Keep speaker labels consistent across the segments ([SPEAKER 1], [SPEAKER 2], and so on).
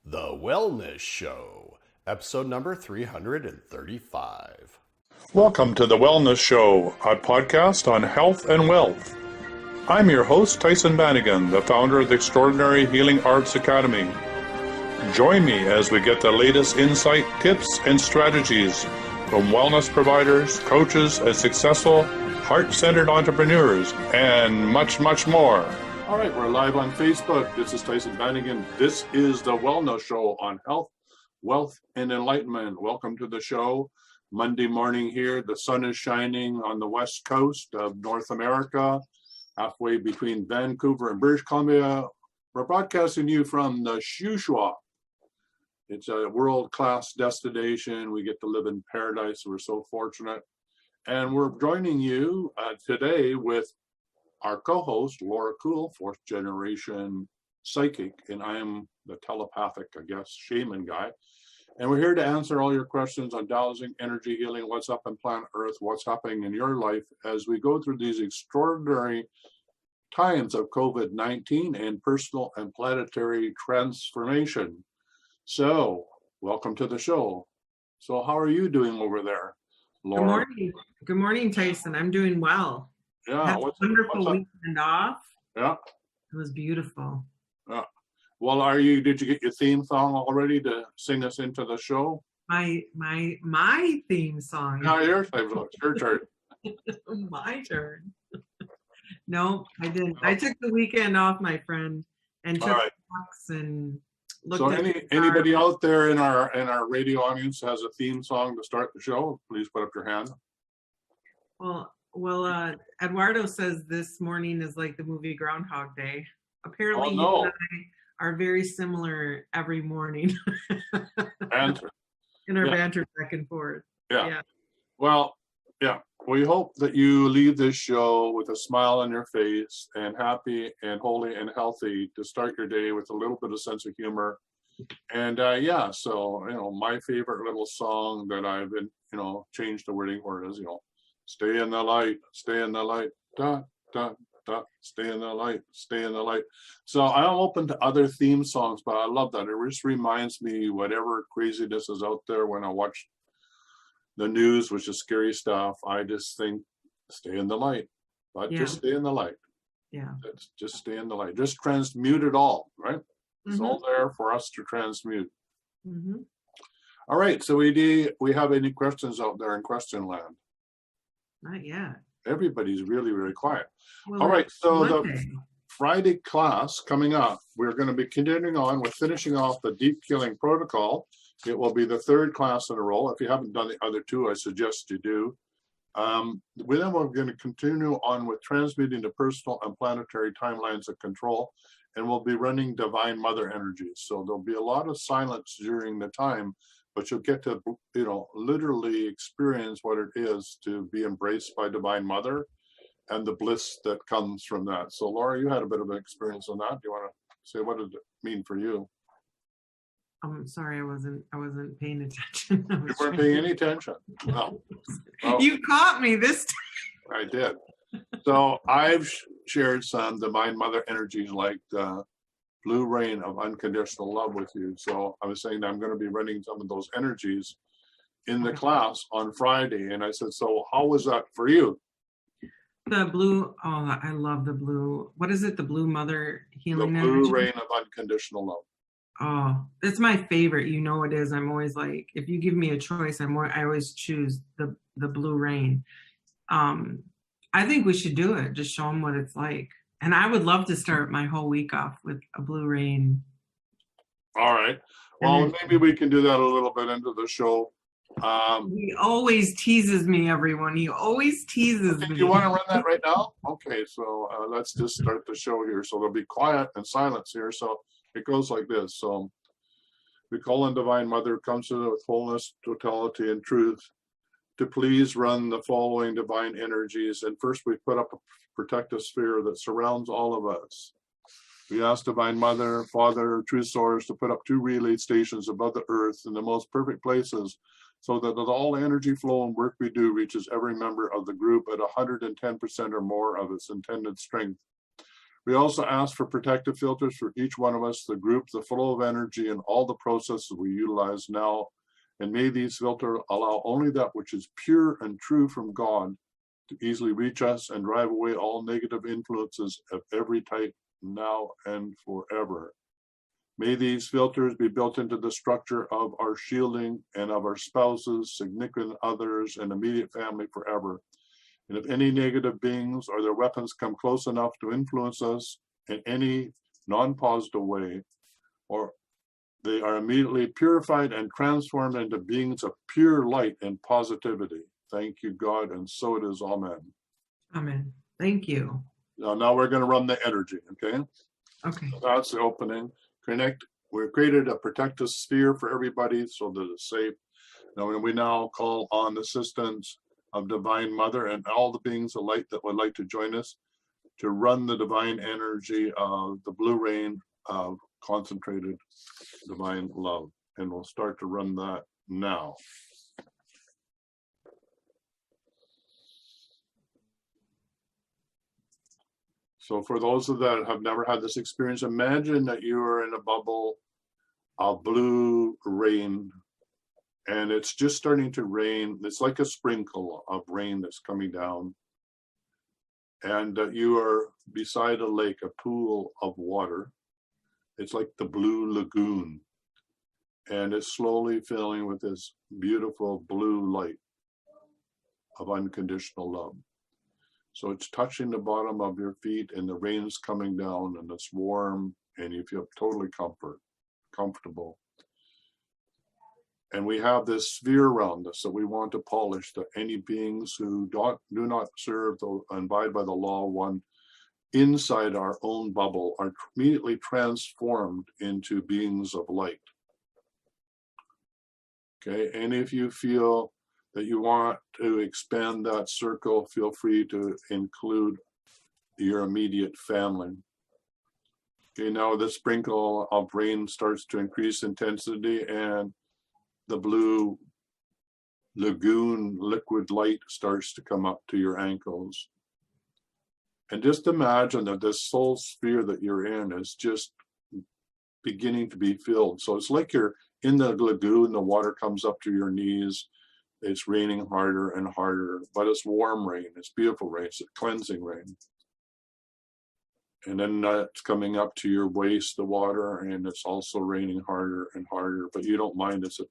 [SPEAKER 1] The Wellness Show, episode number 335.
[SPEAKER 2] Welcome to The Wellness Show, a podcast on health and wealth. I'm your host, Tyhson Bannigan, the founder of the Extraordinary Healing Arts Academy. Join me as we get the latest insight, tips, and strategies from wellness providers, coaches, and successful heart-centered entrepreneurs, and much, much more. All right, we're live on Facebook. This is Tyhson Bannigan. This is The Wellness Show on health, wealth, and enlightenment. Welcome to the show. Monday morning here. The sun is shining on the west coast of North America, halfway between Vancouver and British Columbia. We're broadcasting you from the Shuswap. It's a world-class destination. We get to live in paradise. We're so fortunate. And we're joining you today with our co-host, Laura Cool, fourth generation psychic, and I am the telepathic, I guess, shaman guy. And we're here to answer all your questions on dowsing, energy healing, what's up in planet Earth, what's happening in your life as we go through these extraordinary times of COVID-19 and personal and planetary transformation. So, welcome to the show. So, how are you doing over there, Laura?
[SPEAKER 3] Good morning. Good morning, Tyhson. I'm doing well.
[SPEAKER 2] Yeah,
[SPEAKER 3] Had a wonderful weekend off.
[SPEAKER 2] Yeah.
[SPEAKER 3] It was beautiful.
[SPEAKER 2] Yeah. Well, did you get your theme song already to sing us into the show?
[SPEAKER 3] My theme song.
[SPEAKER 2] No, your turn. Your turn.
[SPEAKER 3] My turn. No, I didn't. I took the weekend off, my friend, and took walks and looked
[SPEAKER 2] so
[SPEAKER 3] at
[SPEAKER 2] anybody out there in our radio audience has a theme song to start the show, please put up your hand.
[SPEAKER 3] Well, Eduardo says this morning is like the movie Groundhog Day. Apparently, you and I are very similar every morning.
[SPEAKER 2] Banter.
[SPEAKER 3] In our banter back and forth.
[SPEAKER 2] Yeah. Well, yeah. We hope that you leave this show with a smile on your face and happy and holy and healthy to start your day with a little bit of sense of humor. And so, my favorite little song that I've been, changed the wording for is, stay in the light, da, da, da, stay in the light, stay in the light. So I'm open to other theme songs, but I love that. It just reminds me whatever craziness is out there when I watch the news, which is scary stuff. I just think, stay in the light, but just stay in the light.
[SPEAKER 3] Yeah.
[SPEAKER 2] Just stay in the light. Just transmute it all, right? It's all there for us to transmute.
[SPEAKER 3] Mm-hmm.
[SPEAKER 2] All right. So we have any questions out there in question land?
[SPEAKER 3] Not yet.
[SPEAKER 2] Everybody's really, really quiet.
[SPEAKER 3] Well,
[SPEAKER 2] all right. So
[SPEAKER 3] Monday.
[SPEAKER 2] The Friday class coming up, we're going to be continuing on with finishing off the deep healing protocol. It will be the third class in a row. If you haven't done the other two, I suggest you do. Then we're going to continue on with transmuting the personal and planetary timelines of control, and we'll be running divine mother energies. So there'll be a lot of silence during the time, but you'll get to, literally experience what it is to be embraced by divine mother and the bliss that comes from that. So Laura, you had a bit of an experience on that. Do you want to say, what did it mean for you?
[SPEAKER 3] I'm sorry, I wasn't paying attention.
[SPEAKER 2] You weren't paying any attention. No. Well,
[SPEAKER 3] you caught me this time.
[SPEAKER 2] I did. So I've shared some divine mother energies like the blue rain of unconditional love with you. So I was saying that I'm going to be running some of those energies in the class on Friday. And I said, so how was that for you?
[SPEAKER 3] The blue, I love the blue. What is it? The blue mother healing
[SPEAKER 2] energy? The blue
[SPEAKER 3] energy?
[SPEAKER 2] rain of unconditional love.
[SPEAKER 3] Oh, it's my favorite. You know it is. I'm always like, if you give me a choice, I always choose the blue rain. I think we should do it. Just show them what it's like. And I would love to start my whole week off with a blue rain.
[SPEAKER 2] All right. Well, maybe we can do that a little bit into the show.
[SPEAKER 3] He always teases me, everyone. He always teases me.
[SPEAKER 2] You want to run that right now? Okay, so let's just start the show here. So there'll be quiet and silence here. So it goes like this. So we call on Divine Mother, comes to with wholeness, totality, and truth, to please run the following divine energies. And first we put up a protective sphere that surrounds all of us. We ask Divine Mother, Father, Truth Source to put up 2 relay stations above the earth in the most perfect places, so that all energy flow and work we do reaches every member of the group at 110% or more of its intended strength. We also ask for protective filters for each one of us, the group, the flow of energy, and all the processes we utilize now. And may these filters allow only that which is pure and true from God to easily reach us and drive away all negative influences of every type now and forever. May these filters be built into the structure of our shielding and of our spouses, significant others, and immediate family forever. And if any negative beings or their weapons come close enough to influence us in any non-positive way, or they are immediately purified and transformed into beings of pure light and positivity. Thank you, God, and so it is. Amen.
[SPEAKER 3] Amen. Thank you.
[SPEAKER 2] Now we're going to run the energy, okay?
[SPEAKER 3] Okay.
[SPEAKER 2] So that's the opening. We've created a protective sphere for everybody so that it's safe. Now we now call on the assistance of Divine Mother and all the beings of light that would like to join us to run the divine energy of the blue rain of concentrated divine love. And we'll start to run that now. So for those of that have never had this experience, imagine that you are in a bubble of blue rain and it's just starting to rain. It's like a sprinkle of rain that's coming down. And you are beside a lake, a pool of water. It's like the blue lagoon. And it's slowly filling with this beautiful blue light of unconditional love. So it's touching the bottom of your feet and the rain's coming down and it's warm and you feel totally comfortable. And we have this sphere around us that we want to polish, that any beings who do not serve and abide by the law of one inside our own bubble are immediately transformed into beings of light. Okay, and if you feel that you want to expand that circle, feel free to include your immediate family. Okay, now the sprinkle of rain starts to increase intensity and the blue lagoon liquid light starts to come up to your ankles. And just imagine that this soul sphere that you're in is just beginning to be filled. So it's like you're in the lagoon, the water comes up to your knees. It's raining harder and harder, but it's warm rain. It's beautiful rain. It's cleansing rain. And then it's coming up to your waist, the water, and it's also raining harder and harder, but you don't mind. It's a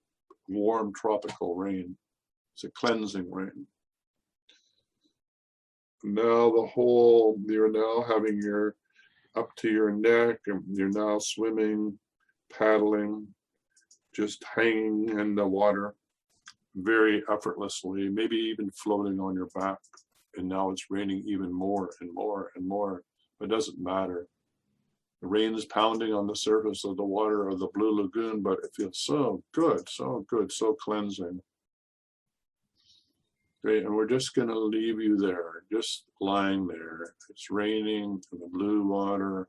[SPEAKER 2] warm tropical rain. It's a cleansing rain. Now you're now having your up to your neck, and you're now swimming, paddling, just hanging in the water very effortlessly, maybe even floating on your back. And now it's raining even more and more and more, but it doesn't matter. The rain is pounding on the surface of the water of the blue lagoon, but it feels so good, so cleansing. Okay, and we're just going to leave you there, just lying there. It's raining in the blue water,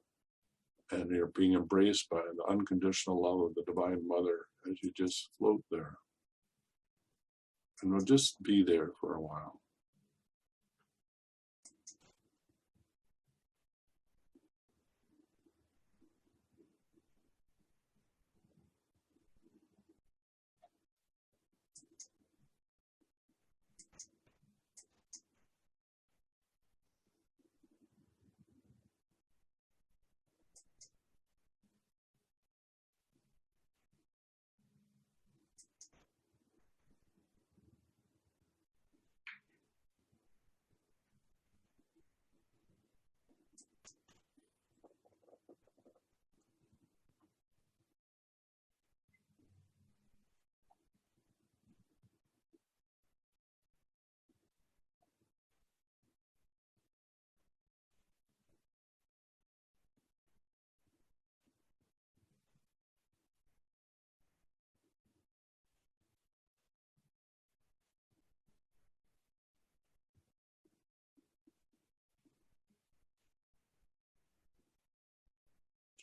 [SPEAKER 2] and you're being embraced by the unconditional love of the Divine Mother as you just float there. And we'll just be there for a while.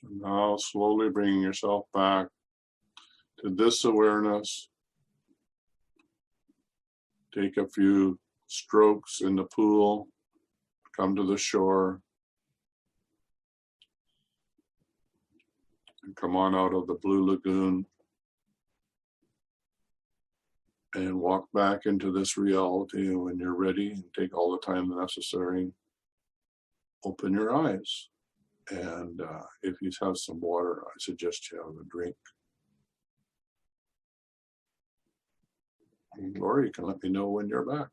[SPEAKER 2] So now slowly bringing yourself back to this awareness. Take a few strokes in the pool, come to the shore. And come on out of the blue lagoon and walk back into this reality. And when you're ready, and take all the time necessary, open your eyes. And if you have some water, I suggest you have a drink. And Laura, you can let me know when you're back.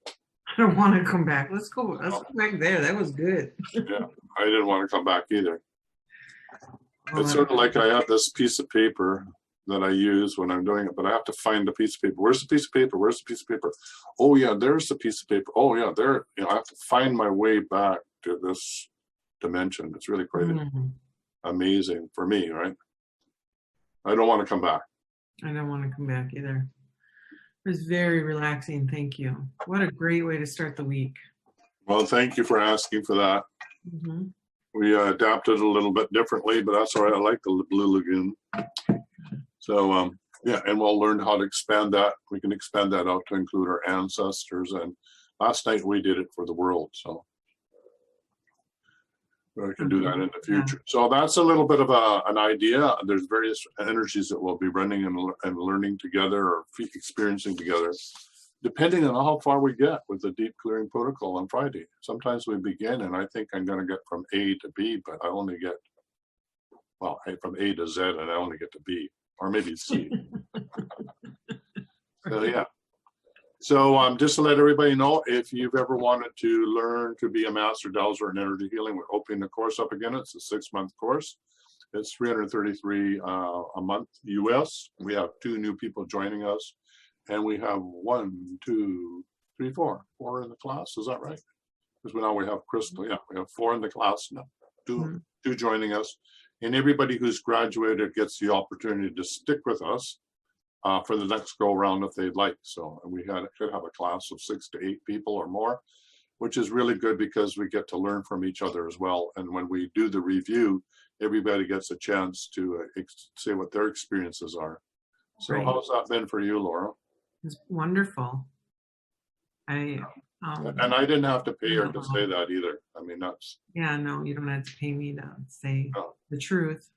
[SPEAKER 3] I don't want to come back. Let's go back there. That was good.
[SPEAKER 2] Yeah, I didn't want to come back either.
[SPEAKER 3] Oh,
[SPEAKER 2] It's sort of like I have this piece of paper that I use when I'm doing it, but I have to find the piece of paper. Where's the piece of paper? Where's the piece of paper? Oh yeah, there's the piece of paper. Oh yeah, there. You know, I have to find my way back to this dimension. It's really quite amazing for me, right? I don't want to come back.
[SPEAKER 3] I don't want to come back either. It was very relaxing. Thank you. What a great way to start the week.
[SPEAKER 2] Well, thank you for asking for that. We adapted a little bit differently, but that's all right. I like the Blue Lagoon. So, yeah, and we'll learn how to expand that. We can expand that out to include our ancestors. And last night we did it for the world. So we can do that in the future. So that's a little bit of an idea. There's various energies that we'll be running and learning together or experiencing together, depending on how far we get with the deep clearing protocol on Friday. Sometimes we begin and I think I'm going to get from A to B, but I only get, well, from A to Z and I only get to B, or maybe C. So yeah. So just to let everybody know, if you've ever wanted to learn to be a master dowser in energy healing, we're opening the course up again. It's a 6-month course. It's $333 a month US. We have 2 new people joining us, and we have 1, 2, 3, 4 in the class. Is that right? Because now we have Crystal. Yeah, we have 4 in the class now. 2 joining us, and everybody who's graduated gets the opportunity to stick with us for the next go around if they'd like. So we could have a class of 6 to 8 people or more, which is really good because we get to learn from each other as well. And when we do the review, everybody gets a chance to say what their experiences are. So how's that been for you, Laura?
[SPEAKER 3] It's wonderful.
[SPEAKER 2] And I didn't have to pay her to say that either. I mean, that's...
[SPEAKER 3] Yeah, no, you don't have to pay me to say the truth.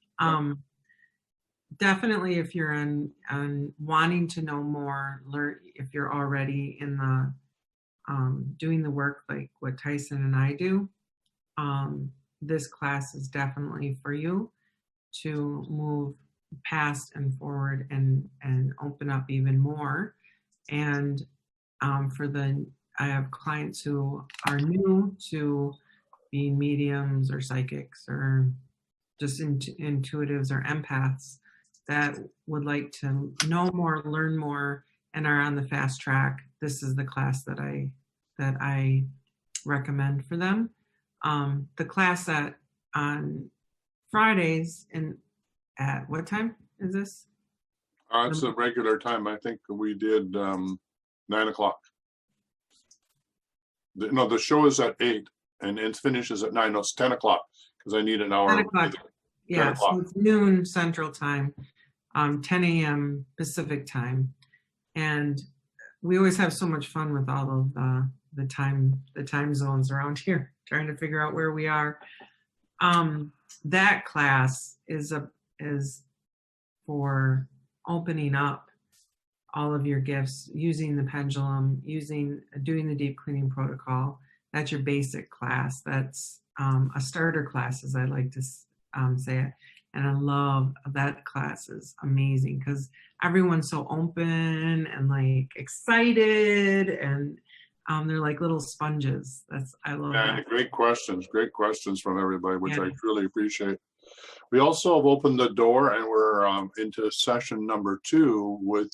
[SPEAKER 3] Definitely, if you're on wanting to know more, learn, if you're already in the doing the work like what Tyhson and I do, this class is definitely for you to move past and forward and open up even more. And I have clients who are new to being mediums or psychics or just intuitives or empaths that would like to know more, learn more, and are on the fast track. This is the class that I recommend for them. The class on Fridays at what time is this?
[SPEAKER 2] It's a regular time. I think we did 9 o'clock. No, the show is at 8 and it finishes at 9. No, it's 10 o'clock because I need an hour.
[SPEAKER 3] 10 o'clock. Yeah, so it's noon Central Time, 10 a.m. Pacific Time. And we always have so much fun with all of the time zones around here, trying to figure out where we are. That class is for opening up all of your gifts, using the pendulum, doing the deep cleaning protocol. That's your basic class. That's a starter class, as I like to say it. And I love that class. Is amazing because everyone's so open and like excited, and they're like little sponges. I love that.
[SPEAKER 2] Great questions from everybody, which I truly appreciate. We also have opened the door and we're into session number 2 with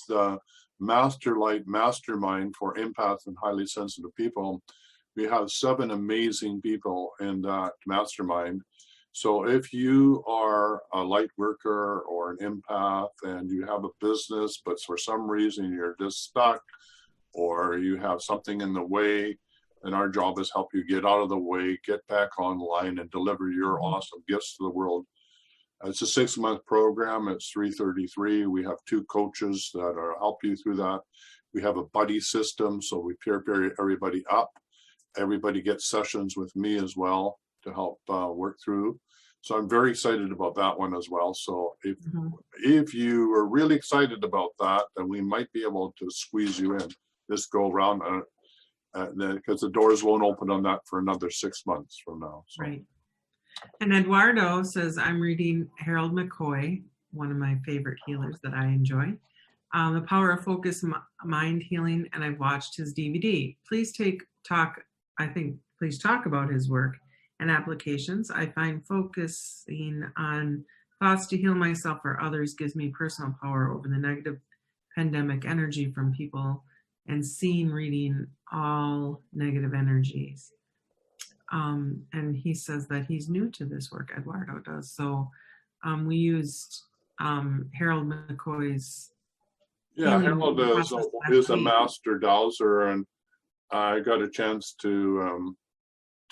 [SPEAKER 2] Master Light Mastermind for empaths and highly sensitive people. We have 7 amazing people in that mastermind. So if you are a light worker or an empath and you have a business, but for some reason you're just stuck or you have something in the way, then our job is help you get out of the way, get back online and deliver your awesome gifts to the world. It's a 6-month program. It's $333. We have 2 coaches that help you through that. We have a buddy system, so we peer everybody up. Everybody gets sessions with me as well to help work through. So I'm very excited about that one as well. So
[SPEAKER 3] Mhm.
[SPEAKER 2] if you are really excited about that, then we might be able to squeeze you in this go round, because the doors won't open on that for another 6 months from now. So.
[SPEAKER 3] Right. And Eduardo says, I'm reading Harold McCoy, one of my favorite healers that I enjoy. The Power of Focus Mind Healing, and I've watched his DVD. Please talk about his work and applications. I find focusing on thoughts to heal myself or others gives me personal power over the negative pandemic energy from people and reading all negative energies. And he says that he's new to this work, Eduardo does. So we used Harold McCoy's.
[SPEAKER 2] Yeah, Harold is a master dowser, and I got a chance to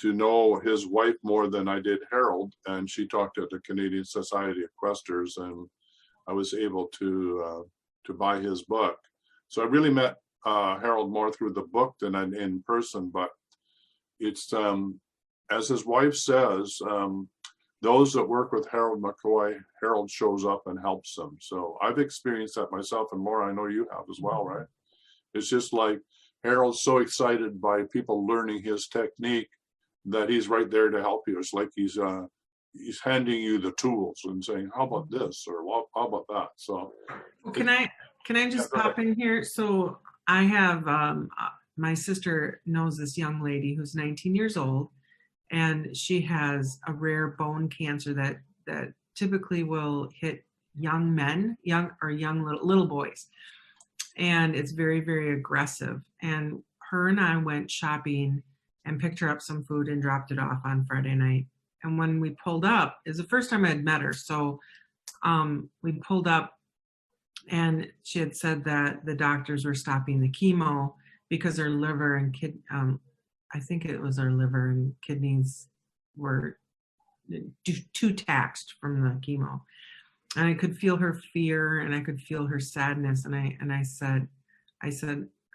[SPEAKER 2] know his wife more than I did Harold, and she talked at the Canadian Society of Questers, and I was able to buy his book. So I really met Harold more through the book than in person, but it's as his wife says, those that work with Harold McCoy, Harold shows up and helps them. So I've experienced that myself, and Laura, I know you have as well, right? It's just like Harold's so excited by people learning his technique that he's right there to help you. It's like he's handing you the tools and saying, how about this, or how about that? So
[SPEAKER 3] can I just pop in here? So I have my sister knows this young lady who's 19 years old, and she has a rare bone cancer that typically will hit young men, young little boys, and it's very, very aggressive. And her and I went shopping and picked her up some food and dropped it off on Friday night. And when we pulled up, it was the first time I had met her. So we pulled up, and she had said that the doctors were stopping the chemo because her liver and I think it was her liver and kidneys were too taxed from the chemo. And I could feel her fear, and I could feel her sadness. And I said,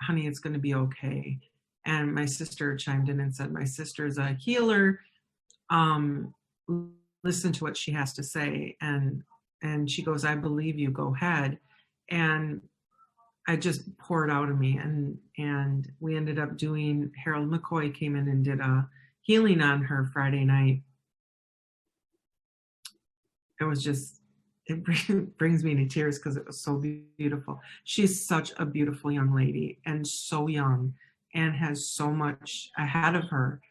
[SPEAKER 3] honey, it's going to be okay. And my sister chimed in and said, my sister's a healer. Listen to what she has to say. And she goes, I believe you, go ahead. And I just poured out of me, and we ended up doing, Harold McCoy came in and did a healing on her Friday night. It was just, it brings me to tears because it was so beautiful. She's such a beautiful young lady, and so young, and has so much ahead of her.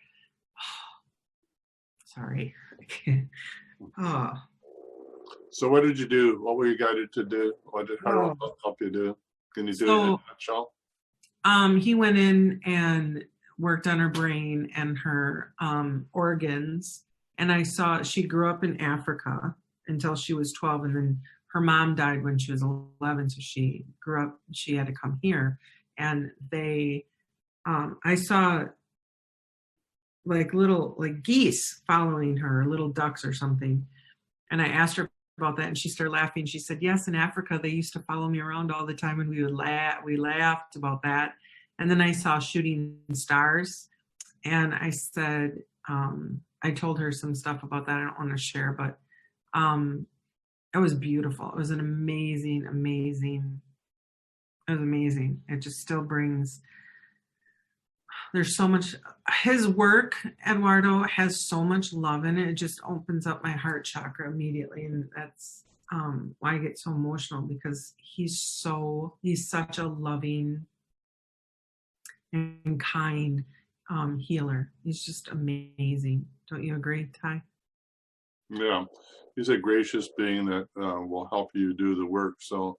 [SPEAKER 3] Sorry. Oh.
[SPEAKER 2] So what did you do? What were you guided to do? What did Harold help you do? Can you do it in a nutshell?
[SPEAKER 3] He went in and worked on her brain and her organs. And I saw she grew up in Africa until she was 12. And then her mom died when she was 11. So she grew up, she had to come here. And I saw like little geese following her, little ducks or something. And I asked her about that, and she started laughing. She said, yes, in Africa, they used to follow me around all the time, and we laughed about that. And then I saw shooting stars, and I said, I told her some stuff about that I don't want to share, but it was beautiful. It was an amazing, it was amazing. It just still brings, there's so much, his work, Eduardo, has so much love in it. It just opens up my heart chakra immediately. And that's why I get so emotional, because he's such a loving and kind healer. He's just amazing. Don't you agree, Ty?
[SPEAKER 2] Yeah, he's a gracious being that will help you do the work. So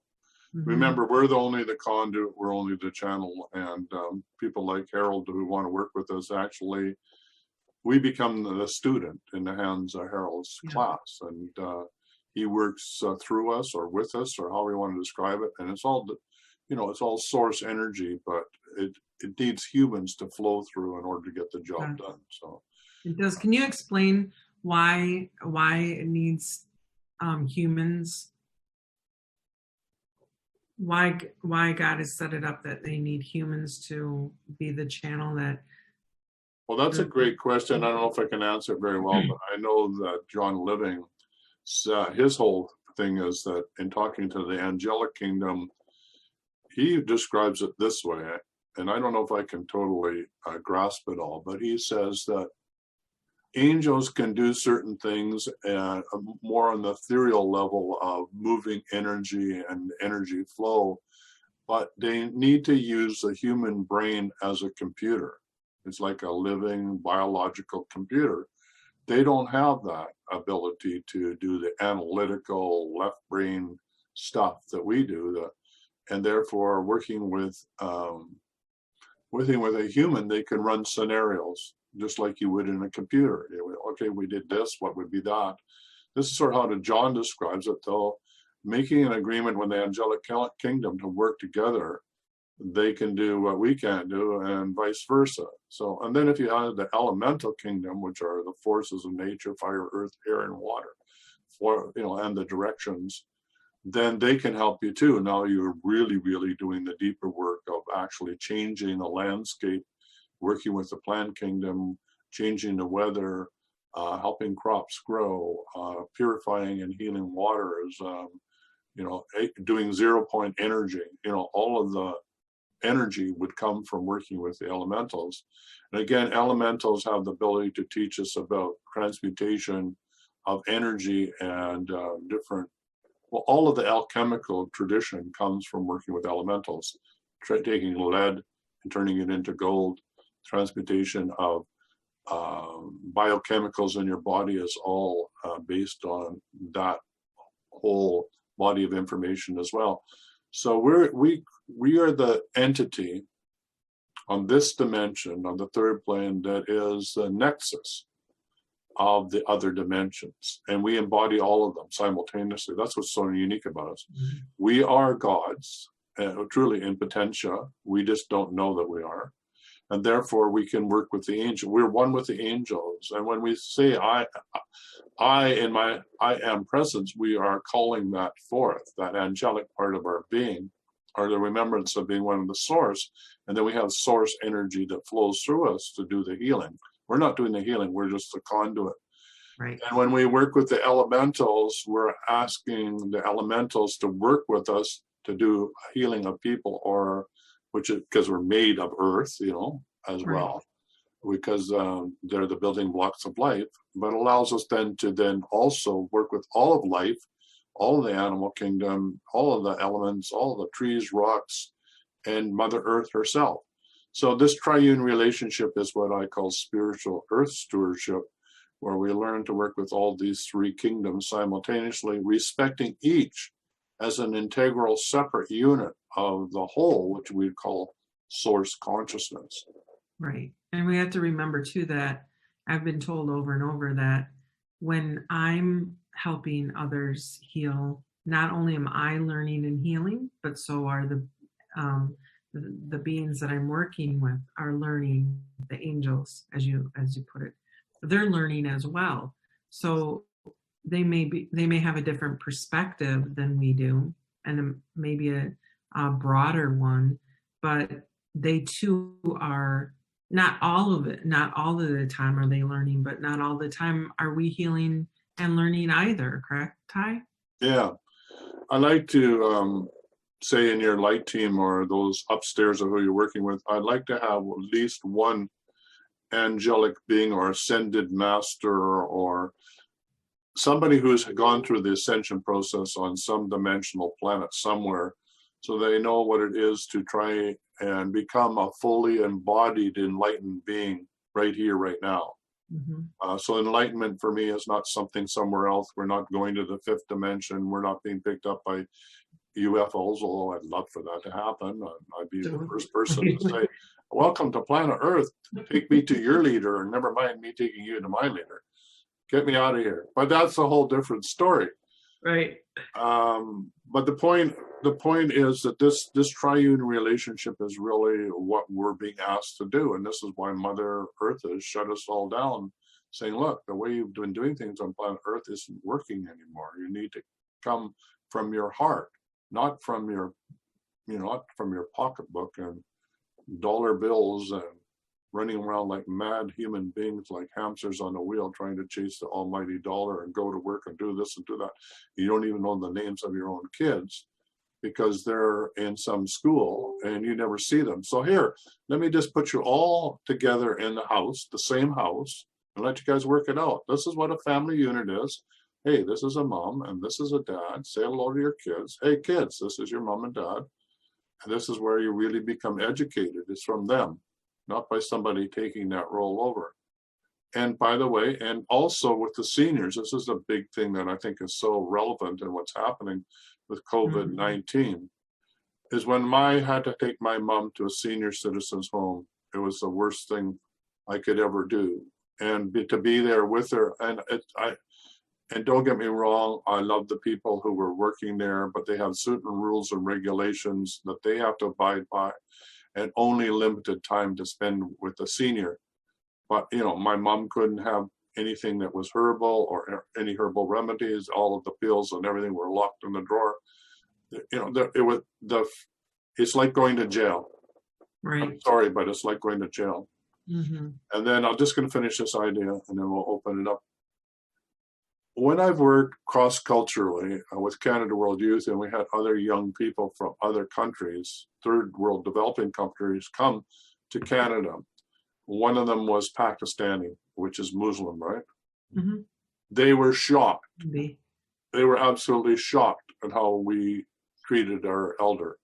[SPEAKER 2] remember, we're only the conduit, we're only the channel, and people like Harold who want to work with us, actually, we become the student in the hands of Harold's class, and he works through us or with us, or however you want to describe it. And it's all, it's all source energy, but it needs humans to flow through in order to get the job done. So
[SPEAKER 3] it does. Can you explain why it needs humans? Why God has set it up that they need humans to be the channel that
[SPEAKER 2] Well, that's a great question. I don't know if I can answer it very well, but I know that John Living, his whole thing is that in talking to the angelic kingdom, he describes it this way, and I don't know if I can totally grasp it all, but he says that angels can do certain things more on the ethereal level of moving energy and energy flow, but they need to use the human brain as a computer. It's like a living biological computer. They don't have that ability to do the analytical left brain stuff that we do, and therefore working with a human, they can run scenarios just like you would in a computer. Okay, we did this, what would be that? This is sort of how John describes it, though. Making an agreement with the angelic kingdom to work together, they can do what we can't do, and vice versa. So, and then if you add the elemental kingdom, which are the forces of nature, fire, earth, air, and water, and the directions, then they can help you too. Now you're really, really doing the deeper work of actually changing the landscape, working with the plant kingdom, changing the weather, helping crops grow, purifying and healing waters, doing 0 point energy. All of the energy would come from working with the elementals. And again, elementals have the ability to teach us about transmutation of energy and all of the alchemical tradition comes from working with elementals, taking lead and turning it into gold. Transmutation of biochemicals in your body is all based on that whole body of information as well. So we are the entity on this dimension, on the third plane, that is the nexus of the other dimensions, and we embody all of them simultaneously. That's what's so unique about us. Mm-hmm. We are gods, truly in potentia. We just don't know that we are, and therefore we can work with the angel. We're one with the angels, and when we say I am presence, we are calling that forth, that angelic part of our being, or the remembrance of being one of the source, and then we have source energy that flows through us to do the healing. We're not doing the healing, we're just the conduit.
[SPEAKER 3] Right.
[SPEAKER 2] And when we work with the elementals, we're asking the elementals to work with us to do healing of people, because we're made of earth, as right. well, because they're the building blocks of life, but allows us then to also work with all of life, all of the animal kingdom, all of the elements, all of the trees, rocks, and Mother Earth herself. So this triune relationship is what I call spiritual earth stewardship, where we learn to work with all these three kingdoms simultaneously, respecting each as an integral separate unit of the whole, which we call source consciousness.
[SPEAKER 3] Right. And we have to remember too that I've been told over and over that when I'm helping others heal, not only am I learning and healing, but so are the beings that I'm working with are learning, the angels, as you put it. They're learning as well. So they may have a different perspective than we do, and maybe a broader one, but they too are not all of the time are they learning, but not all the time are we healing and learning either, correct, Ty?
[SPEAKER 2] Yeah. I like to say in your light team or those upstairs of who you're working with, I'd like to have at least one angelic being or ascended master or somebody who's gone through the ascension process on some dimensional planet somewhere, so they know what it is to try and become a fully embodied enlightened being right here, right now. Mm-hmm. So enlightenment for me is not something somewhere else. We're not going to the fifth dimension. We're not being picked up by UFOs, although I'd love for that to happen. I'd be the first person to say, welcome to planet Earth. Take me to your leader, and never mind me taking you to my leader. Get me out of here. But that's a whole different story.
[SPEAKER 3] Right.
[SPEAKER 2] But the point is that this triune relationship is really what we're being asked to do. And this is why Mother Earth has shut us all down, saying, look, the way you've been doing things on planet Earth isn't working anymore. You need to come from your heart, not from your pocketbook and dollar bills and running around like mad human beings, like hamsters on a wheel, trying to chase the almighty dollar and go to work and do this and do that. You don't even know the names of your own kids because they're in some school and you never see them. So here, let me just put you all together in the house, the same house, and let you guys work it out. This is what a family unit is. Hey, this is a mom and this is a dad. Say hello to your kids. Hey, kids, this is your mom and dad. And this is where you really become educated. It's from them, not by somebody taking that role over. And by the way, and also with the seniors, this is a big thing that I think is so relevant in what's happening with COVID-19, is when I had to take my mom to a senior citizen's home, it was the worst thing I could ever do. And to be there with her, and don't get me wrong, I love the people who were working there, but they have certain rules and regulations that they have to abide by, and only limited time to spend with the senior. But, you know, my mom couldn't have anything that was herbal or any herbal remedies. All of the pills and everything were locked in the drawer. You know, it's like going to jail.
[SPEAKER 3] Right.
[SPEAKER 2] I'm sorry, but it's like going to jail. And then I'm just going to finish this idea and then we'll open it up. When I've worked cross-culturally with Canada World Youth, and we had other young people from other countries, third world developing countries, come to Canada. One of them was Pakistani, which is Muslim, right? They were shocked. They were absolutely shocked at how we treated our elder.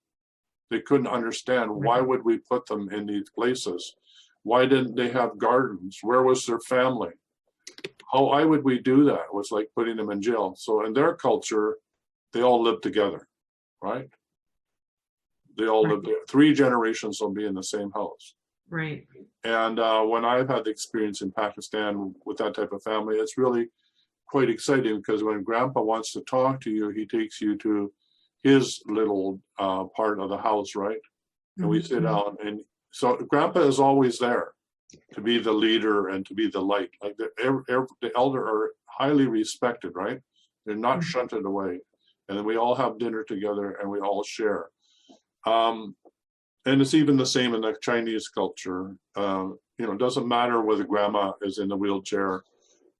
[SPEAKER 2] They couldn't understand, why would we put them in these places? Why didn't they have gardens? Where was their family? Why would we do that? It was like putting them in jail. So in their culture, they all lived together, right? They all lived there. 3 generations will be in the same house.
[SPEAKER 3] Right.
[SPEAKER 2] And when I've had the experience in Pakistan with that type of family, it's really quite exciting, because when Grandpa wants to talk to you, he takes you to his little part of the house, right? And we sit down, and so Grandpa is always there to be the leader and to be the light. Like the elder are highly respected, right? They're not shunted away. And then we all have dinner together and we all share. And it's even the same in the Chinese culture. You know, it doesn't matter whether grandma is in the wheelchair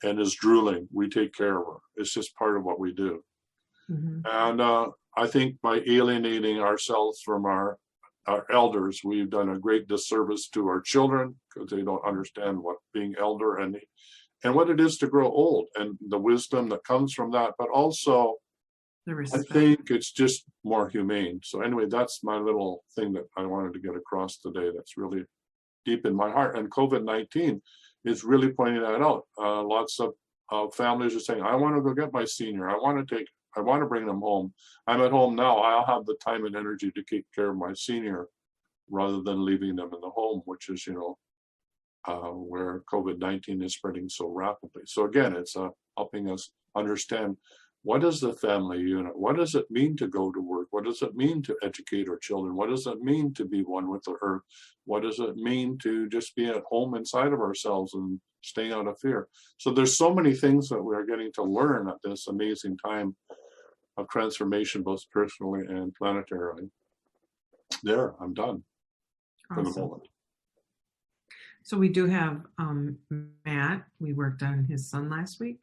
[SPEAKER 2] and is drooling, we take care of her. It's just part of what we do. And I think by alienating ourselves from our elders, we've done a great disservice to our children, because they don't understand what being elder and what it is to grow old, and the wisdom that comes from that. But also, I think it's just more humane. So anyway, that's my little thing that I wanted to get across today. That's really deep in my heart. And COVID-19 is really pointing that out. Lots of families are saying, I want to go get my senior. I want to bring them home. I'm at home now. I'll have the time and energy to take care of my senior rather than leaving them in the home, which is, you know, where COVID-19 is spreading so rapidly. So again, it's helping us understand, what is the family unit? What does it mean to go to work? What does it mean to educate our children? What does it mean to be one with the earth? What does it mean to just be at home inside of ourselves and staying out of fear? So there's so many things that we are getting to learn at this amazing time of transformation, both personally and planetarily. There, I'm done for the moment.
[SPEAKER 3] So we do have Matt. We worked on his son last week,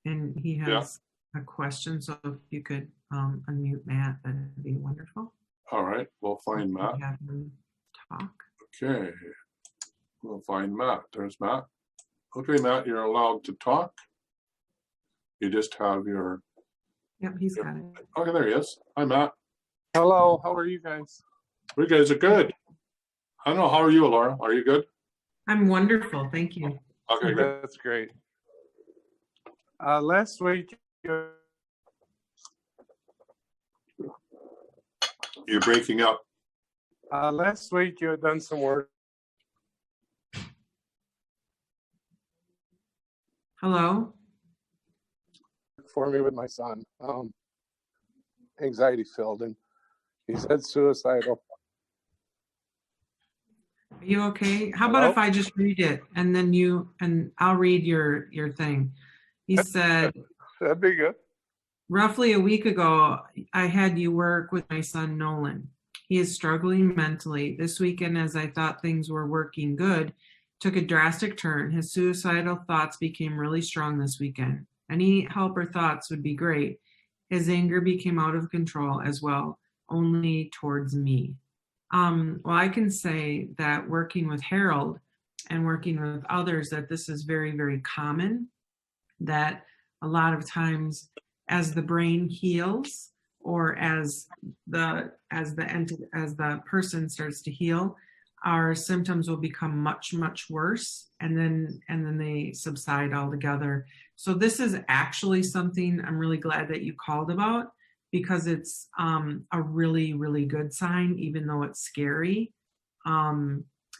[SPEAKER 3] and he has a question. So if you could unmute Matt, that'd be wonderful.
[SPEAKER 2] All right, we'll find Matt.
[SPEAKER 3] Have him talk.
[SPEAKER 2] Okay, we'll find Matt. There's Matt. Okay, Matt, you're allowed to talk. You just have your...
[SPEAKER 3] Yep, he's got it.
[SPEAKER 2] Okay, there he is. Hi, Matt.
[SPEAKER 4] Hello, how are you guys?
[SPEAKER 2] You guys are good. I don't know, how are you, Laura? Are you good?
[SPEAKER 3] I'm wonderful, thank you.
[SPEAKER 2] Okay, good.
[SPEAKER 4] That's great. Last week,
[SPEAKER 2] You're breaking up.
[SPEAKER 4] last week you had done some work
[SPEAKER 3] Hello?
[SPEAKER 4] for me with my son, anxiety filled, and he said suicidal.
[SPEAKER 3] Are you okay? How
[SPEAKER 4] Hello?
[SPEAKER 3] about if I just read it and then I'll read your thing. He said,
[SPEAKER 4] That'd be good.
[SPEAKER 3] roughly a week ago, I had you work with my son, Nolin. He is struggling mentally. This weekend, as I thought things were working good, took a drastic turn. His suicidal thoughts became really strong this weekend. Any help or thoughts would be great. His anger became out of control as well, only towards me. Well, I can say that working with Harold and working with others, that this is very, very common, that a lot of times as the brain heals, or as the person starts to heal, our symptoms will become much, much worse, and then they subside altogether. So this is actually something I'm really glad that you called about, because it's a really, really good sign, even though it's scary.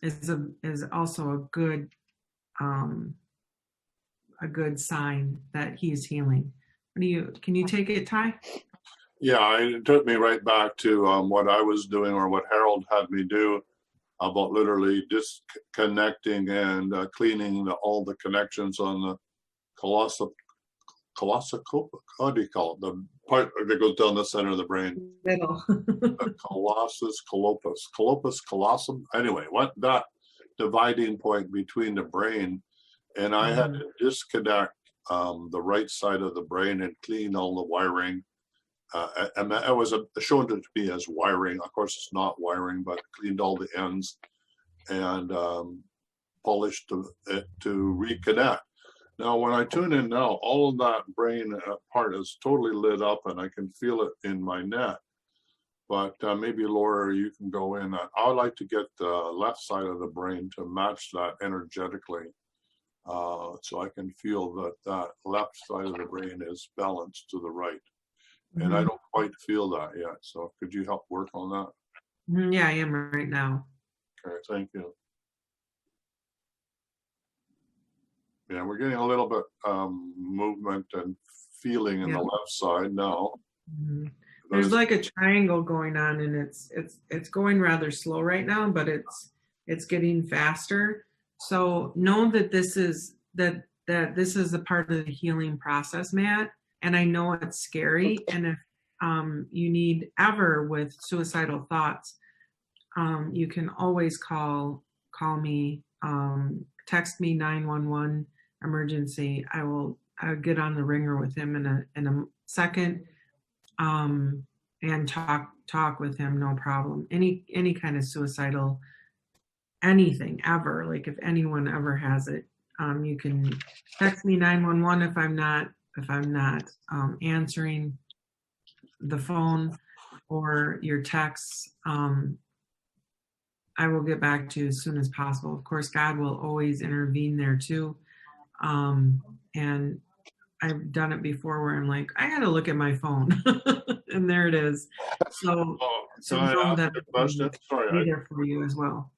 [SPEAKER 3] Is also a good sign that he's healing. Can you take it, Ty?
[SPEAKER 2] Yeah, it took me right back to what I was doing, or what Harold had me do, about literally disconnecting and cleaning all the connections on the colossal, how do you call it? The part that goes down the center of the brain.
[SPEAKER 3] Middle.
[SPEAKER 2] Colopus colossum. Anyway, what that dividing point between the brain, and I had to disconnect the right side of the brain and clean all the wiring. And I was shown it to be as wiring. Of course, it's not wiring, but cleaned all the ends and polished it to reconnect. Now, when I tune in now, all of that brain part is totally lit up, and I can feel it in my neck. But maybe, Laura, you can go in. I would like to get the left side of the brain to match that energetically, so I can feel that left side of the brain is balanced to the right. And I don't quite feel that yet. So could you help work on that?
[SPEAKER 3] Yeah, I am right now.
[SPEAKER 2] Okay, thank you. Yeah, we're getting a little bit movement and feeling in the left side now.
[SPEAKER 3] There's like a triangle going on, and it's going rather slow right now, but it's getting faster. So know that this is this is a part of the healing process, Matt. And I know it's scary. And if you need ever with suicidal thoughts, you can always call me, text me 911 emergency. I'll get on the ringer with him in a second, and talk with him, no problem. Any kind of suicidal, anything ever, like if anyone ever has it, you can text me 911 if I'm not answering the phone or your texts. I will get back to you as soon as possible. Of course, God will always intervene there too. And I've done it before where I'm like, I got to look at my phone, and there it is. So, know that I'll be there for you as well.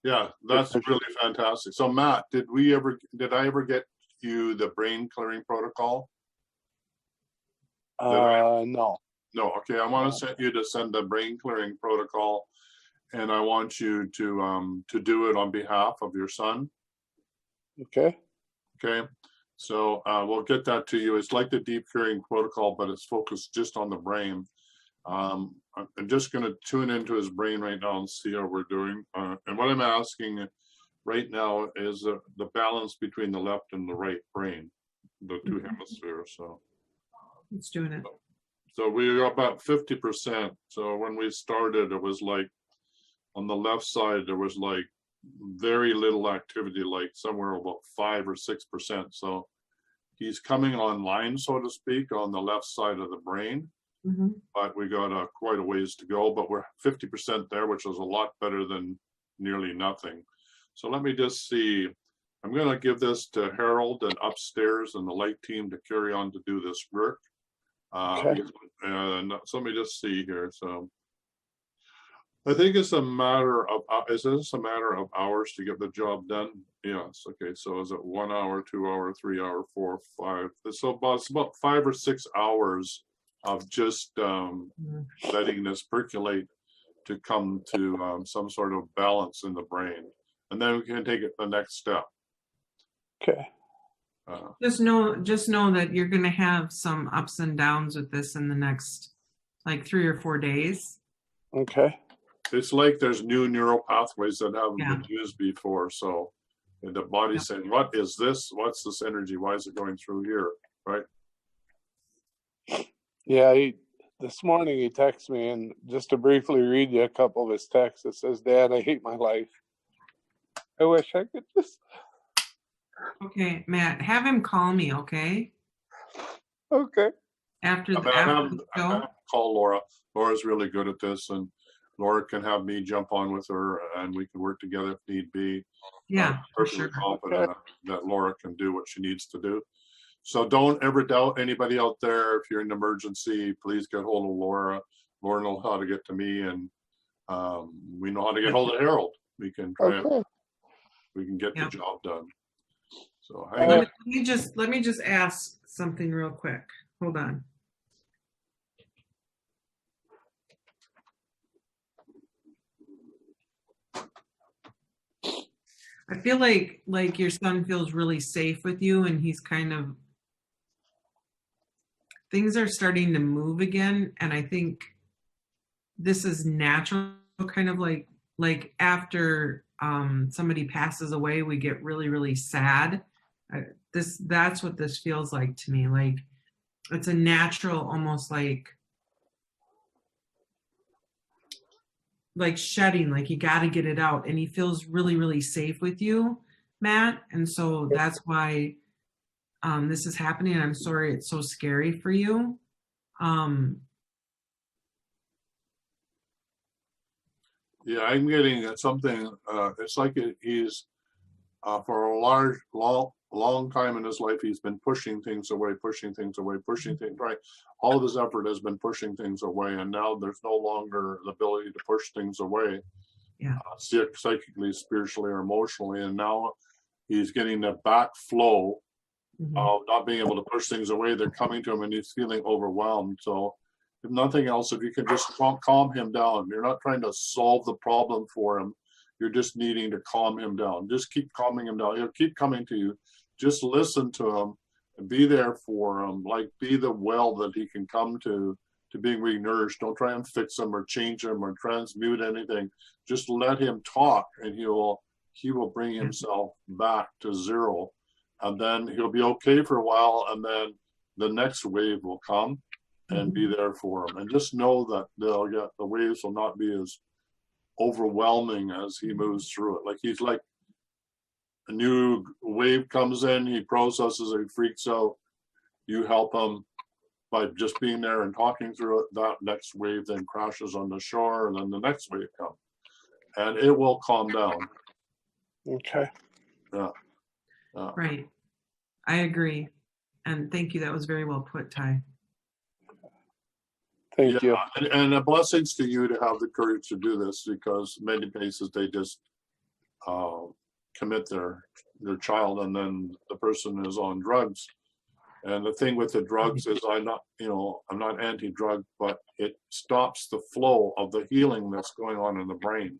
[SPEAKER 2] Yeah, that's really fantastic. So, Matt, did I ever get you the brain clearing protocol?
[SPEAKER 4] No.
[SPEAKER 2] No. Okay, I want to send the brain clearing protocol, and I want you to do it on behalf of your son.
[SPEAKER 4] Okay.
[SPEAKER 2] Okay. So we'll get that to you. It's like the deep clearing protocol, but it's focused just on the brain. I'm just going to tune into his brain right now and see how we're doing. And what I'm asking right now is the balance between the left and the right brain, the two hemispheres. So
[SPEAKER 3] it's doing it.
[SPEAKER 2] So we're about 50%. So when we started, it was like on the left side, there was like very little activity, like somewhere about 5 or 6%. So he's coming online, so to speak, on the left side of the brain. But we got quite a ways to go, but we're 50% there, which is a lot better than nearly nothing. So let me just see. I'm going to give this to Harold and upstairs and the light team to carry on to do this work.
[SPEAKER 4] Okay.
[SPEAKER 2] And so let me just see here. So I think it's a matter of, is this a matter of hours to get the job done? Yes. Okay. So is it 1 hour, 2 hour, 3 hour, 4, 5? So it's about 5 or 6 hours of just letting this percolate to come to some sort of balance in the brain. And then we can take it the next step.
[SPEAKER 4] Okay.
[SPEAKER 3] Just know that you're going to have some ups and downs with this in the next like 3 or 4 days.
[SPEAKER 4] Okay.
[SPEAKER 2] it's like there's new neural pathways that haven't
[SPEAKER 3] Yeah.
[SPEAKER 2] been used before. So the body's saying, what is this? What's this energy? Why is it going through here? Right?
[SPEAKER 4] Yeah, this morning he texted me, and just to briefly read you a couple of his texts, it says, "Dad, I hate my life. I wish I could just..."
[SPEAKER 3] Okay, Matt, have him call me, okay?
[SPEAKER 4] Okay.
[SPEAKER 3] After the
[SPEAKER 2] I'm
[SPEAKER 3] show.
[SPEAKER 2] gonna call Laura. Laura's really good at this, and Laura can have me jump on with her, and we can work together if need be.
[SPEAKER 3] Yeah,
[SPEAKER 2] I'm
[SPEAKER 3] for
[SPEAKER 2] perfectly
[SPEAKER 3] sure.
[SPEAKER 2] confident that Laura can do what she needs to do. So don't ever doubt anybody out there. If you're in an emergency, please get hold of Laura. Laura knows how to get to me, and we know how to get hold of Harold. We can try it.
[SPEAKER 4] Okay.
[SPEAKER 2] We can get
[SPEAKER 3] Yep.
[SPEAKER 2] the job done. So
[SPEAKER 3] Let me just ask something real quick. Hold on. I feel like your son feels really safe with you, and he's kind of, things are starting to move again, and I think this is natural, kind of like after somebody passes away, we get really, really sad. That's what this feels like to me. Like it's a natural, almost like shedding, like you got to get it out, and he feels really, really safe with you, Matt, and so that's why this is happening. I'm sorry it's so scary for you.
[SPEAKER 2] yeah, I'm getting something. It's like he's for a long time in his life, he's been pushing things away, right? All of his effort has been pushing things away, and now there's no longer the ability to push things away, psychically, spiritually, or emotionally, and now he's getting the backflow of not being able to push things away. They're coming to him, and he's feeling overwhelmed. So, if nothing else, if you can just calm him down, you're not trying to solve the problem for him. You're just needing to calm him down. Just keep calming him down. He'll keep coming to you. Just listen to him and be there for him. Like, be the well that he can come to being re-nourished. Don't try and fix him or change him or transmute anything. Just let him talk, and he will bring himself back to zero. And then he'll be okay for a while, and then the next wave will come and be there for him. And just know that the waves will not be as overwhelming as he moves through it. Like he's like a new wave comes in, he processes it, he freaks out. You help him by just being there and talking through it. That next wave then crashes on the shore, and then the next wave comes, and it will calm down.
[SPEAKER 4] Okay.
[SPEAKER 2] Yeah.
[SPEAKER 3] Right. I agree. And thank you. That was very well put, Ty.
[SPEAKER 4] Thank you.
[SPEAKER 2] And blessings to you to have the courage to do this, because many places they just commit their child, and then the person is on drugs. And the thing with the drugs is I'm not anti-drug, but it stops the flow of the healing that's going on in the brain.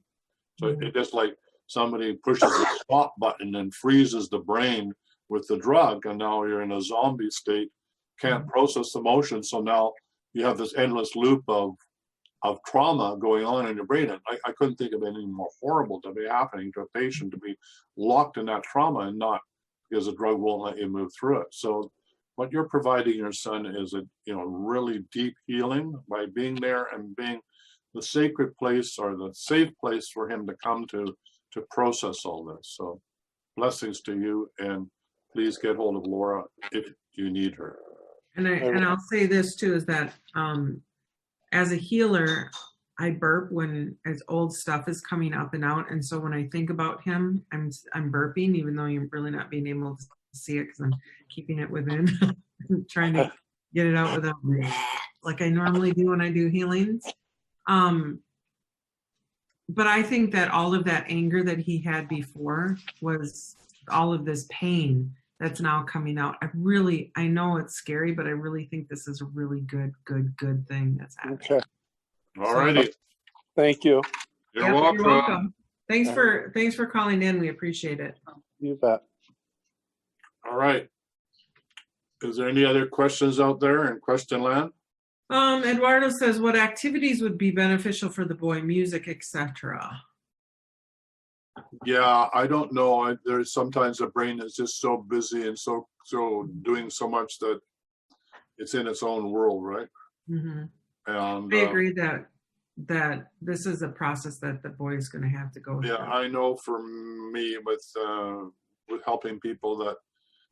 [SPEAKER 2] So it just like somebody pushes the stop button and freezes the brain with the drug, and now you're in a zombie state, can't process emotion. So now you have this endless loop of trauma going on in your brain. And I couldn't think of anything more horrible to be happening to a patient, to be locked in that trauma, and not because the drug won't let you move through it. So what you're providing your son is a really deep healing by being there and being the sacred place or the safe place for him to come to process all this. So blessings to you, and please get hold of Laura if you need her.
[SPEAKER 3] And I'll say this too, is that as a healer, I burp when as old stuff is coming up and out. And so when I think about him, I'm burping, even though you're really not being able to see it because I'm keeping it within, trying to get it out without like I normally do when I do healings. But I think that all of that anger that he had before was all of this pain that's now coming out. I know it's scary, but I really think this is a really good thing that's happening.
[SPEAKER 4] Okay.
[SPEAKER 2] All righty.
[SPEAKER 4] Thank you.
[SPEAKER 2] You're welcome.
[SPEAKER 3] You're welcome. Thanks for calling in. We appreciate it.
[SPEAKER 4] You bet.
[SPEAKER 2] All right. Is there any other questions out there in question land?
[SPEAKER 3] Eduardo says, what activities would be beneficial for the boy? Music, etc.
[SPEAKER 2] Yeah, I don't know. There's sometimes the brain is just so busy and so doing so much that it's in its own world, right?
[SPEAKER 3] Mm-hmm.
[SPEAKER 2] And
[SPEAKER 3] I agree that this is a process that the boy is going to have to go through.
[SPEAKER 2] Yeah, I know for me with helping people that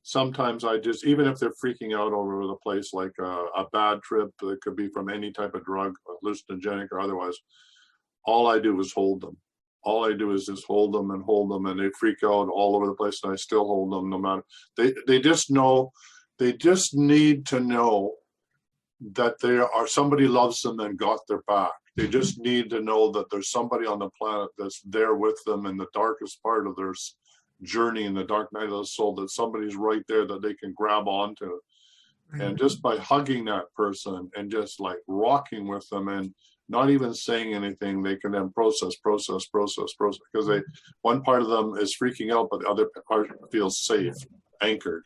[SPEAKER 2] sometimes I just, even if they're freaking out all over the place, like a bad trip that could be from any type of drug, hallucinogenic or otherwise, all I do is hold them. All I do is just hold them, and they freak out all over the place, and I still hold them no matter. They just know, they just need to know that somebody loves them and got their back. They just need to know that there's somebody on the planet that's there with them in the darkest part of their journey, in the dark night of the soul, that somebody's right there that they can grab onto.
[SPEAKER 3] Right.
[SPEAKER 2] And just by hugging that person and just like rocking with them and not even saying anything, they can then process, because one part of them is freaking out, but the other part feels safe, anchored.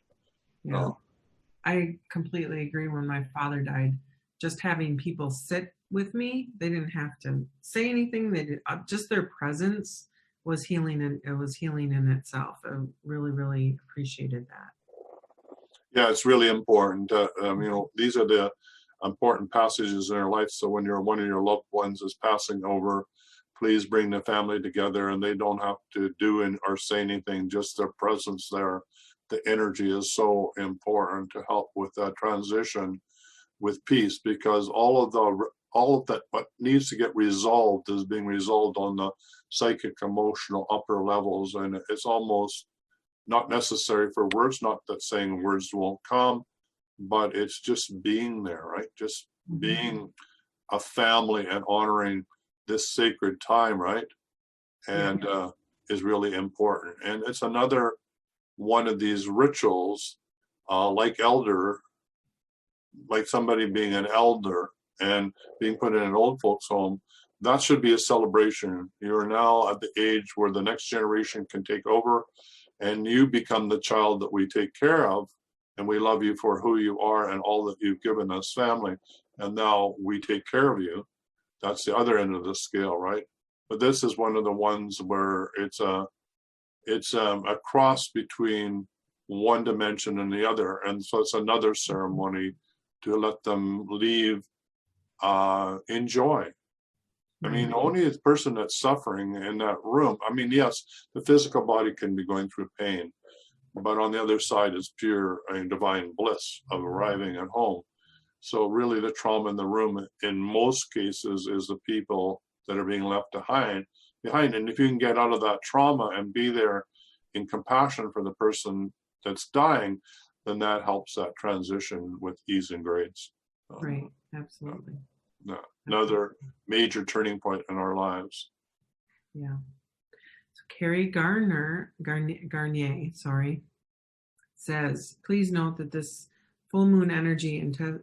[SPEAKER 3] Yeah. I completely agree. When my father died, just having people sit with me, they didn't have to say anything. They did, just their presence was healing, and it was healing in itself. I really, really appreciated that.
[SPEAKER 2] Yeah, it's really important. These are the important passages in our life. So when one of your loved ones is passing over, please bring the family together, and they don't have to do or say anything, just their presence there. The energy is so important to help with that transition with peace, because all of that what needs to get resolved is being resolved on the psychic, emotional upper levels, and it's almost not necessary for words. Not that saying words won't come, but it's just being there, right? Just being a family and honoring this sacred time, right? And is really important. And it's another one of these rituals, like somebody being an elder and being put in an old folks home. That should be a celebration. You're now at the age where the next generation can take over, and you become the child that we take care of, and we love you for who you are and all that you've given us, family. And now we take care of you. That's the other end of the scale, right? But this is one of the ones where it's a cross between one dimension and the other, and so it's another ceremony to let them leave in joy. I mean, only the person that's suffering in that room. I mean, yes, the physical body can be going through pain, but on the other side is pure and divine bliss of arriving at home. So really the trauma in the room in most cases is the people that are being left behind. And if you can get out of that trauma and be there in compassion for the person that's dying, then that helps that transition with ease and grace.
[SPEAKER 3] Right, absolutely.
[SPEAKER 2] Another major turning point in our lives.
[SPEAKER 3] Yeah. So Karie Garnier, says, please note that this full moon energy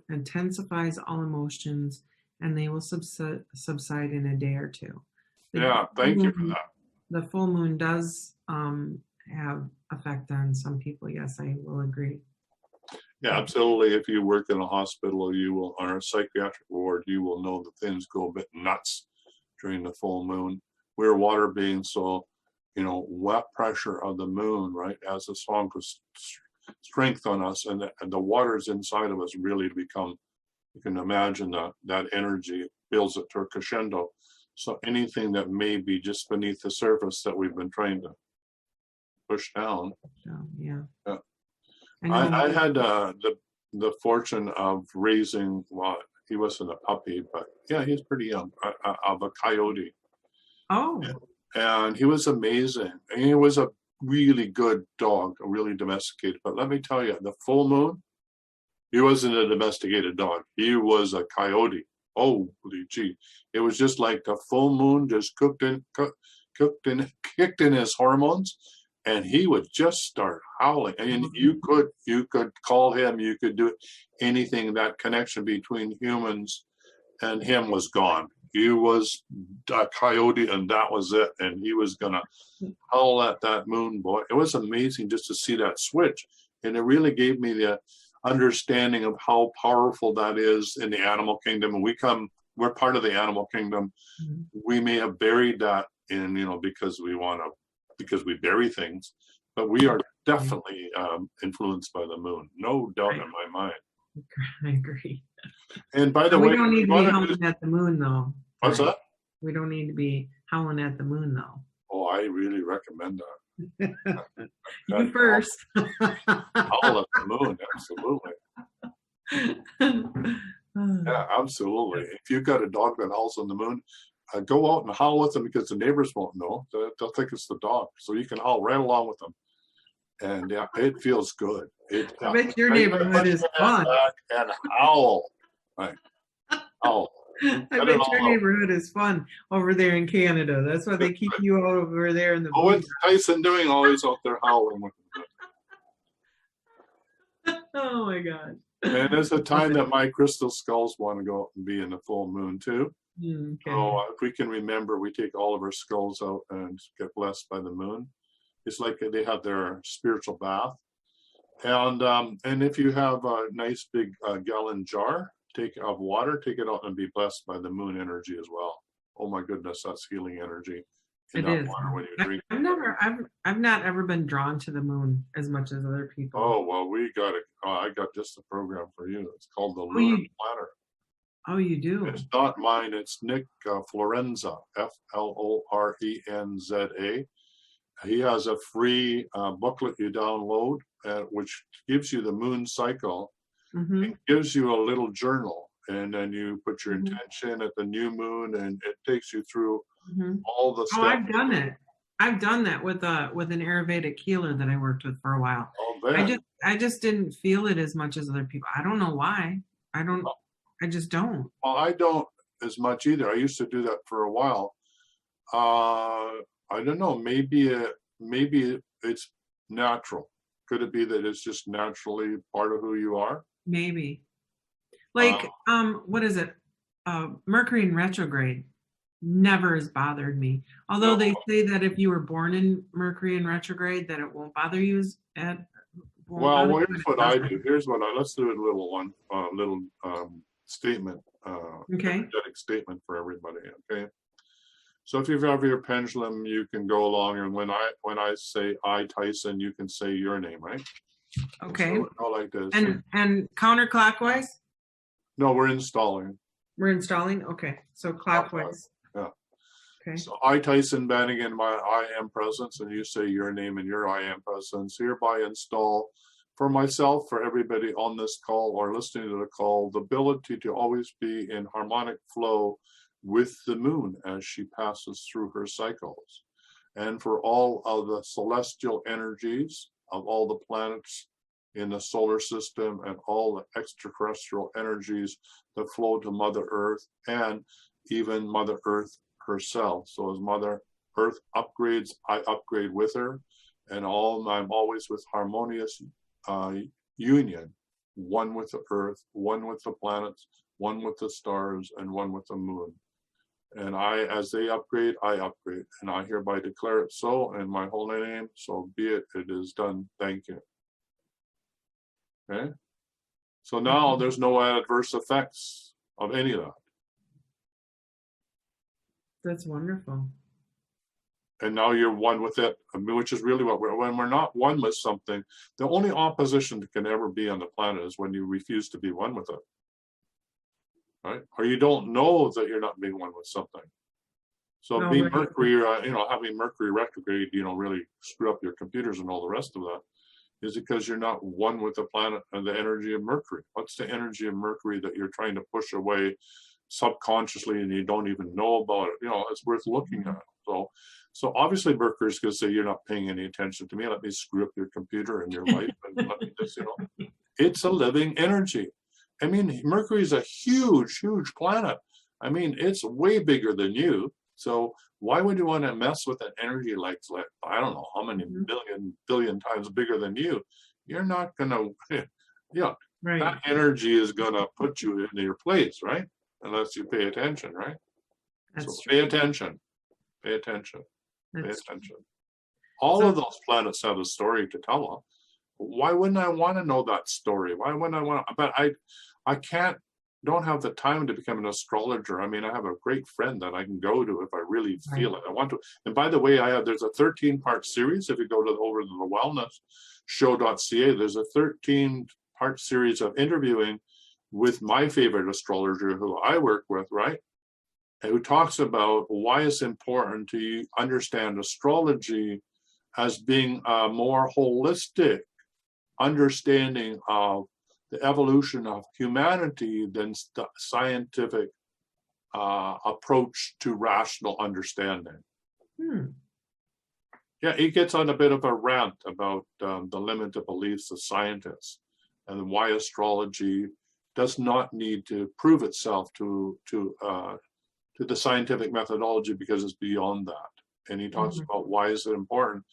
[SPEAKER 3] intensifies all emotions, and they will subside in a day or two.
[SPEAKER 2] Thank you for that.
[SPEAKER 3] The full moon does have effect on some people. Yes, I will agree.
[SPEAKER 2] Yeah, absolutely. If you work in a hospital, you will, or a psychiatric ward, you will know that things go a bit nuts during the full moon. We're water beings, so wet pressure of the moon, right, has a strong strength on us, and the waters inside of us really become. You can imagine that energy builds it to a crescendo. So anything that may be just beneath the surface that we've been trying to push down. I had the fortune of raising, well, he wasn't a puppy, but yeah, he's pretty young, of a coyote.
[SPEAKER 3] Oh.
[SPEAKER 2] And he was amazing. And he was a really good dog, really domesticated. But let me tell you, the full moon, he wasn't a domesticated dog. He was a coyote. Holy gee. It was just like the full moon just kicked in his hormones, and he would just start howling. And you could call him, you could do anything. That connection between humans and him was gone. He was a coyote, and that was it. And he was gonna howl at that moon boy. It was amazing just to see that switch, and it really gave me understanding of how powerful that is in the animal kingdom. And we're part of the animal kingdom.
[SPEAKER 3] Mm-hmm.
[SPEAKER 2] We may have buried that in, because we bury things, but we are definitely influenced by the moon. No doubt in my mind.
[SPEAKER 3] I agree.
[SPEAKER 2] And by the way,
[SPEAKER 3] we don't need to be howling at the moon, though.
[SPEAKER 2] What's that?
[SPEAKER 3] We don't need to be howling at the moon, though.
[SPEAKER 2] Oh, I really recommend that.
[SPEAKER 3] You first.
[SPEAKER 2] Howl at the moon, absolutely. Yeah, absolutely. If you've got a dog that howls on the moon, go out and howl with them, because the neighbors won't know. They'll think it's the dog. So you can howl right along with them. And yeah, it feels good.
[SPEAKER 3] I bet your neighborhood is fun.
[SPEAKER 2] And howl. Right. Howl.
[SPEAKER 3] I bet your neighborhood is fun over there in Canada. That's why they keep you out over there in the.
[SPEAKER 2] Oh, what's Tyhson doing? Always out there howling with them.
[SPEAKER 3] Oh my God.
[SPEAKER 2] And there's a time that my crystal skulls want to go out and be in the full moon too.
[SPEAKER 3] Okay.
[SPEAKER 2] So if we can remember, we take all of our skulls out and get blessed by the moon. It's like they have their spiritual bath. And if you have a nice big gallon jar of water, take it out and be blessed by the moon energy as well. Oh my goodness, that's healing energy.
[SPEAKER 3] It is.
[SPEAKER 2] When you drink.
[SPEAKER 3] I've not ever been drawn to the moon as much as other people.
[SPEAKER 2] Oh well, we got it. I got just a program for you. It's called the Lunar Planner.
[SPEAKER 3] Oh, you do?
[SPEAKER 2] It's not mine. It's Nick Florenza, Florenza. He has a free booklet you download, which gives you the moon cycle.
[SPEAKER 3] Mm-hmm.
[SPEAKER 2] It gives you a little journal, and then you put your intention at the new moon, and it takes you through all the steps.
[SPEAKER 3] Oh, I've done it. I've done that with an Ayurvedic healer that I worked with for a while. I just didn't feel it as much as other people. I don't know why. I just don't.
[SPEAKER 2] Well, I don't as much either. I used to do that for a while. I don't know. Maybe it's natural. Could it be that it's just naturally part of who you are?
[SPEAKER 3] Maybe. Like, what is it? Mercury in retrograde never has bothered me. Although they say that if you were born in Mercury in retrograde, that it won't bother you
[SPEAKER 2] Well, here's what I do. Let's do a little statement.
[SPEAKER 3] Okay.
[SPEAKER 2] Energetic statement for everybody. Okay. So if you have your pendulum, you can go along, and when I say I, Tyhson, you can say your name, right?
[SPEAKER 3] Okay.
[SPEAKER 2] So go like this.
[SPEAKER 3] And counterclockwise?
[SPEAKER 2] No, we're installing.
[SPEAKER 3] We're installing? Okay. So clockwise.
[SPEAKER 2] Yeah.
[SPEAKER 3] Okay.
[SPEAKER 2] So I, Tyhson Bannigan, my I am presence, and you say your name and your I am presence, hereby install for myself, for everybody on this call or listening to the call, the ability to always be in harmonic flow with the moon as she passes through her cycles. And for all of the celestial energies of all the planets in the solar system and all the extraterrestrial energies that flow to Mother Earth and even Mother Earth herself. So as Mother Earth upgrades, I upgrade with her, and I'm always with harmonious union, one with the Earth, one with the planets, one with the stars, and one with the moon. And as they upgrade, I upgrade. And I hereby declare it so in my holy name. So be it. It is done. Thank you. Okay. So now there's no adverse effects of any of that.
[SPEAKER 3] That's wonderful.
[SPEAKER 2] And now you're one with it, which is really when we're not one with something, the only opposition that can ever be on the planet is when you refuse to be one with it. Right? Or you don't know that you're not being one with something. So being Mercury, having Mercury retrograde, really screw up your computers and all the rest of that, is because you're not one with the planet and the energy of Mercury. What's the energy of Mercury that you're trying to push away subconsciously and you don't even know about it? It's worth looking at. So obviously Mercury's going to say, you're not paying any attention to me. Let me screw up your computer and your life. And let me just, it's a living energy. I mean, Mercury is a huge, huge planet. I mean, it's way bigger than you. So why would you want to mess with an energy like I don't know how many billion times bigger than you? You're not going to,
[SPEAKER 3] right.
[SPEAKER 2] That energy is going to put you in your place, right? Unless you pay attention, right?
[SPEAKER 3] That's
[SPEAKER 2] so pay attention. Pay attention.
[SPEAKER 3] That's
[SPEAKER 2] pay attention. All of those planets have a story to tell us. why wouldn't I want to know that story? Why wouldn't I want to? But I don't have the time to become an astrologer. I mean, I have a great friend that I can go to if I really feel it. I want to. And by the way, there's a 13-part series. If you go over to the wellnessshow.ca, there's a 13-part series of interviewing with my favorite astrologer who I work with, right? And who talks about why it's important to understand astrology as being a more holistic understanding of the evolution of humanity than the scientific approach to rational understanding. Yeah, he gets on a bit of a rant about the limited beliefs of scientists and why astrology does not need to prove itself to the scientific methodology because it's beyond that. And he talks about why is it important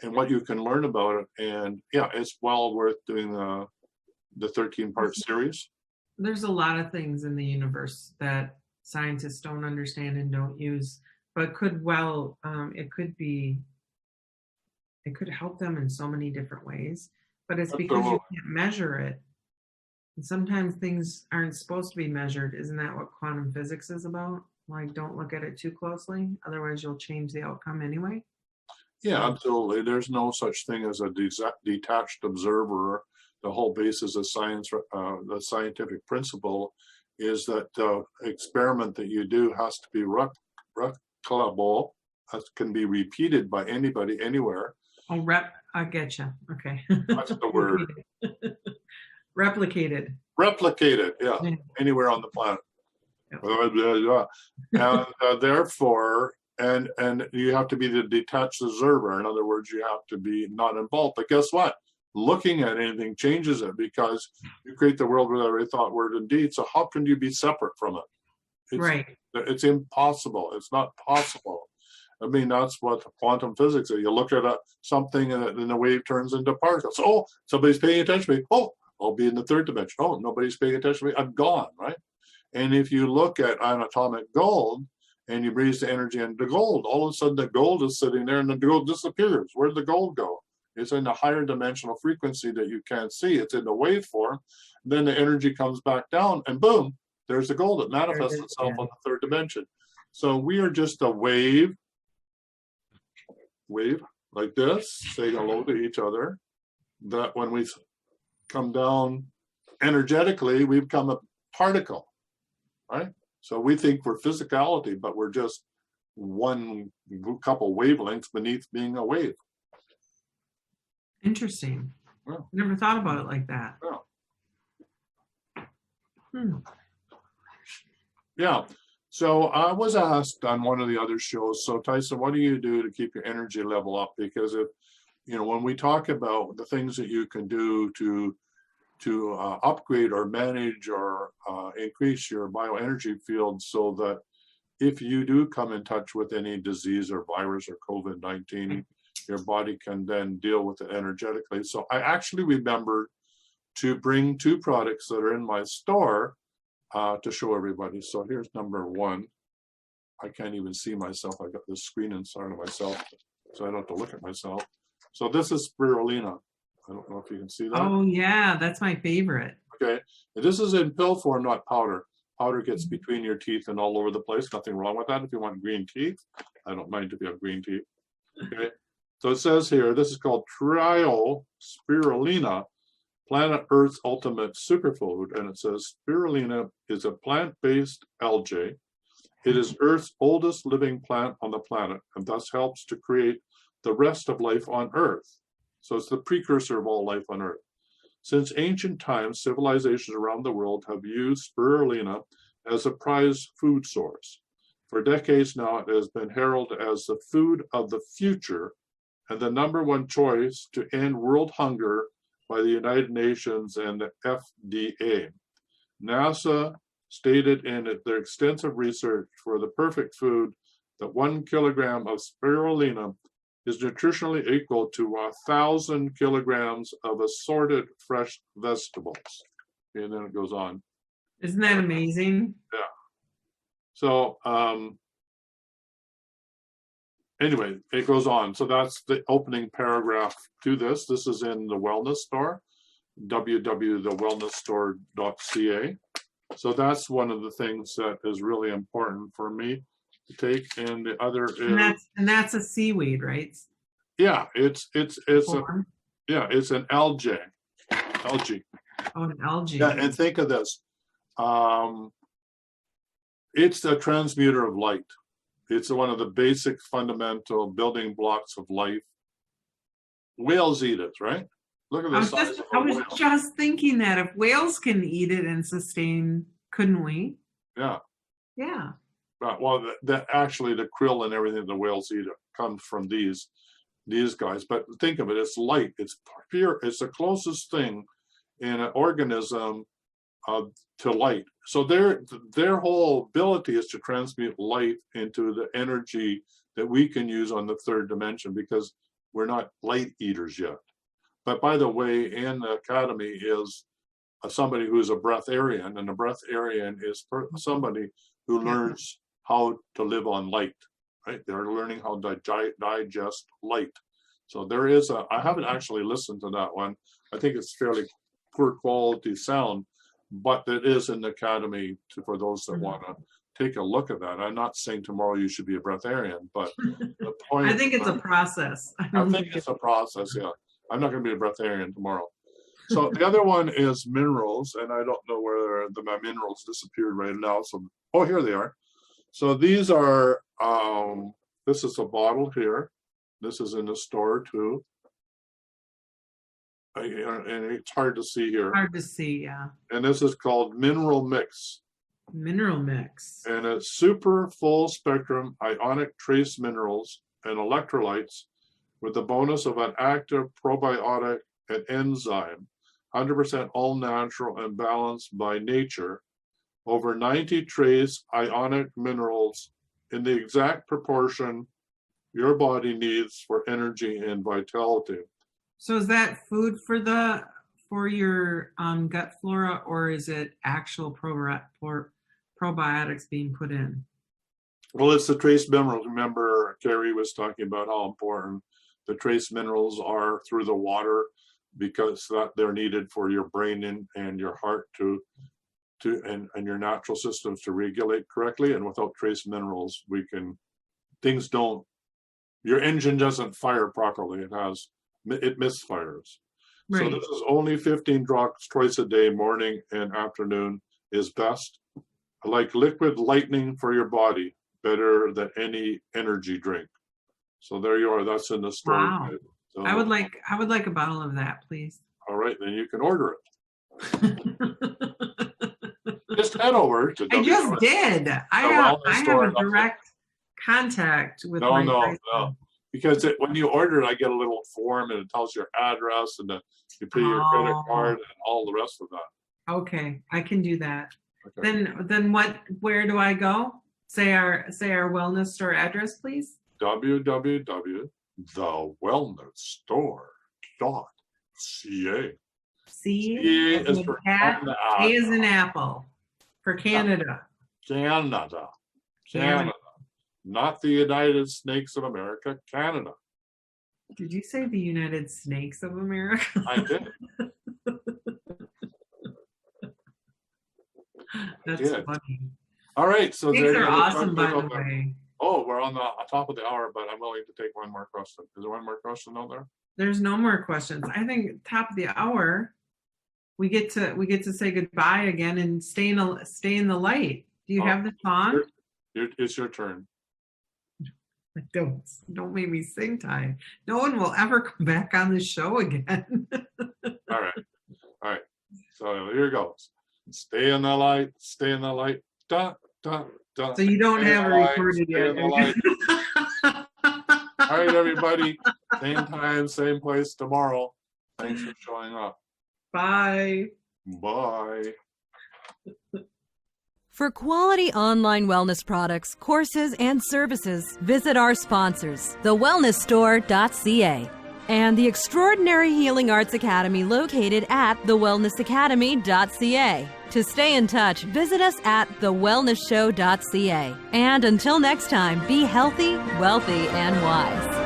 [SPEAKER 2] and what you can learn about it. And yeah, it's well worth doing the 13-part series.
[SPEAKER 3] There's a lot of things in the universe that scientists don't understand and don't use, but could it could help them in so many different ways. But it's because you can't measure it. And sometimes things aren't supposed to be measured. Isn't that what quantum physics is about? Like, don't look at it too closely, otherwise you'll change the outcome anyway.
[SPEAKER 2] Yeah, absolutely. There's no such thing as a detached observer. The whole basis of science, the scientific principle, is that the experiment that you do has to be replicable, can be repeated by anybody, anywhere.
[SPEAKER 3] Oh, I get you. Okay.
[SPEAKER 2] That's the word.
[SPEAKER 3] Replicated.
[SPEAKER 2] Replicated, yeah, anywhere on the planet. And therefore, and you have to be the detached observer. In other words, you have to be not involved. But guess what? Looking at anything changes it, because you create the world with every thought, word, and deed. So how can you be separate from it? It's impossible. It's not possible. I mean, that's what quantum physics is. You look at something and the wave turns into particles. Oh, somebody's paying attention to me. Oh, I'll be in the third dimension. Oh, nobody's paying attention to me. I'm gone, right? And if you look at atomic gold and you breathe the energy into gold, all of a sudden the gold is sitting there and the gold disappears. Where'd the gold go? It's in a higher dimensional frequency that you can't see. It's in the waveform. Then the energy comes back down and boom, there's the gold. It manifests itself on the third dimension. So we are just a wave like this, saying hello to each other, that when we come down energetically, we become a particle, right? So we think we're physicality, but we're just one couple wavelengths beneath being a wave.
[SPEAKER 3] Interesting.
[SPEAKER 2] Yeah.
[SPEAKER 3] Never thought about it like that.
[SPEAKER 2] Yeah. Yeah. So I was asked on one of the other shows, so Tyhson, what do you do to keep your energy level up? Because if, when we talk about the things that you can do to upgrade or manage or increase your bioenergy field, so that if you do come in touch with any disease or virus or COVID-19, your body can then deal with it energetically. So I actually remembered to bring 2 products that are in my store to show everybody. So here's number 1. I can't even see myself. I got this screen inside of myself, so I don't have to look at myself. So this is Spirulina. I don't know if you can see that.
[SPEAKER 3] Oh yeah, that's my favorite.
[SPEAKER 2] Okay, and this is in pill form, not powder. Powder gets between your teeth and all over the place. Nothing wrong with that. If you want green teeth, I don't mind if you have green teeth. Okay, so it says here, this is called Spirulina, Planet Earth's ultimate superfood, and it says spirulina is a plant-based algae. It is Earth's oldest living plant on the planet, and thus helps to create the rest of life on Earth. So it's the precursor of all life on Earth. Since ancient times, civilizations around the world have used spirulina as a prized food source. For decades now, it has been heralded as the food of the future and the #1 choice to end world hunger by the United Nations and the FDA. NASA stated in their extensive research for the perfect food that 1 kilogram of spirulina is nutritionally equal to 1,000 kilograms of assorted fresh vegetables. And then it goes on.
[SPEAKER 3] Isn't that amazing?
[SPEAKER 2] Yeah. So anyway, it goes on. So that's the opening paragraph to this. This is in the wellness store, www.thewellnessstore.ca. So that's one of the things that is really important for me to take. And the other is,
[SPEAKER 3] and that's a seaweed, right?
[SPEAKER 2] yeah, it's an algae.
[SPEAKER 3] Oh, an algae.
[SPEAKER 2] Yeah, and think of this. It's a transmuter of light. It's one of the basic fundamental building blocks of life. Whales eat it, right? Look at the size of a whale.
[SPEAKER 3] I was just thinking that if whales can eat it and sustain, couldn't we?
[SPEAKER 2] Yeah.
[SPEAKER 3] Yeah.
[SPEAKER 2] Well, actually, the krill and everything the whales eat comes from these guys. But think of it, it's light. It's pure. It's the closest thing in an organism to light. So their whole ability is to transmute light into the energy that we can use on the third dimension, because we're not light eaters yet. But by the way, in the academy is somebody who's a breatharian, and a breatharian is somebody who learns how to live on light, right? They're learning how to digest light. So there is I haven't actually listened to that one. I think it's fairly poor quality sound, but it is in the academy for those that want to take a look at that. I'm not saying tomorrow you should be a breatharian, but the point.
[SPEAKER 3] I think it's a process.
[SPEAKER 2] I think it's a process, yeah. I'm not going to be a breatharian tomorrow. So the other one is minerals, and I don't know where my minerals disappeared right now. So, oh, here they are. So these are, this is a bottle here. This is in the store too. And it's hard to see here.
[SPEAKER 3] Hard to see, yeah.
[SPEAKER 2] And this is called Mineral Mix.
[SPEAKER 3] Mineral Mix.
[SPEAKER 2] And it's super full spectrum ionic trace minerals and electrolytes with the bonus of an active probiotic and enzyme, 100% all natural and balanced by nature, over 90 trace ionic minerals in the exact proportion your body needs for energy and vitality.
[SPEAKER 3] So is that food for your gut flora, or is it actual probiotics being put in?
[SPEAKER 2] Well, it's the trace minerals. Remember, Karie was talking about how important the trace minerals are through the water, because they're needed for your brain and your heart and your natural systems to regulate correctly. And without trace minerals, your engine doesn't fire properly. It misfires. Right. So this is only 15 drops twice a day, morning and afternoon is best. Like liquid lightning for your body, better than any energy drink. So there you are. That's in the store.
[SPEAKER 3] Wow.
[SPEAKER 2] So,
[SPEAKER 3] I would like a bottle of that, please.
[SPEAKER 2] All right, then you can order it. Just head over to.
[SPEAKER 3] I just did. I have a direct contact with my
[SPEAKER 2] No. Because when you order it, I get a little form and it tells your address and you pay your credit card and all the rest of that.
[SPEAKER 3] Okay, I can do that.
[SPEAKER 2] Okay.
[SPEAKER 3] Then where do I go? Say our wellness store address, please.
[SPEAKER 2] www.thewellnessstore.ca.
[SPEAKER 3] C
[SPEAKER 2] is for
[SPEAKER 3] cat, A is an apple for Canada.
[SPEAKER 2] Canada. Not the United Snakes of America, Canada.
[SPEAKER 3] Did you say the United Snakes of America?
[SPEAKER 2] I did.
[SPEAKER 3] That's funny.
[SPEAKER 2] All right, so
[SPEAKER 3] Snakes are awesome, by the way.
[SPEAKER 2] Oh, we're on the top of the hour, but I'm willing to take one more question. Is there one more question out there?
[SPEAKER 3] There's no more questions. I think top of the hour, we get to say goodbye again and stay in the light. Do you have the song?
[SPEAKER 2] It's your turn.
[SPEAKER 3] Don't make me sing, Ty. No one will ever come back on the show again.
[SPEAKER 2] All right. So here goes. Stay in the light. Stay in the light. Da, da, da.
[SPEAKER 3] So you don't have it recorded yet.
[SPEAKER 2] All right, everybody. Same time, same place tomorrow. Thanks for showing up.
[SPEAKER 3] Bye.
[SPEAKER 2] Bye.
[SPEAKER 5] For quality online wellness products, courses, and services, visit our sponsors, thewellnessstore.ca, and the Extraordinary Healing Arts Academy located at thewellnessacademy.ca. To stay in touch, visit us at thewellnessshow.ca. And until next time, be healthy, wealthy, and wise.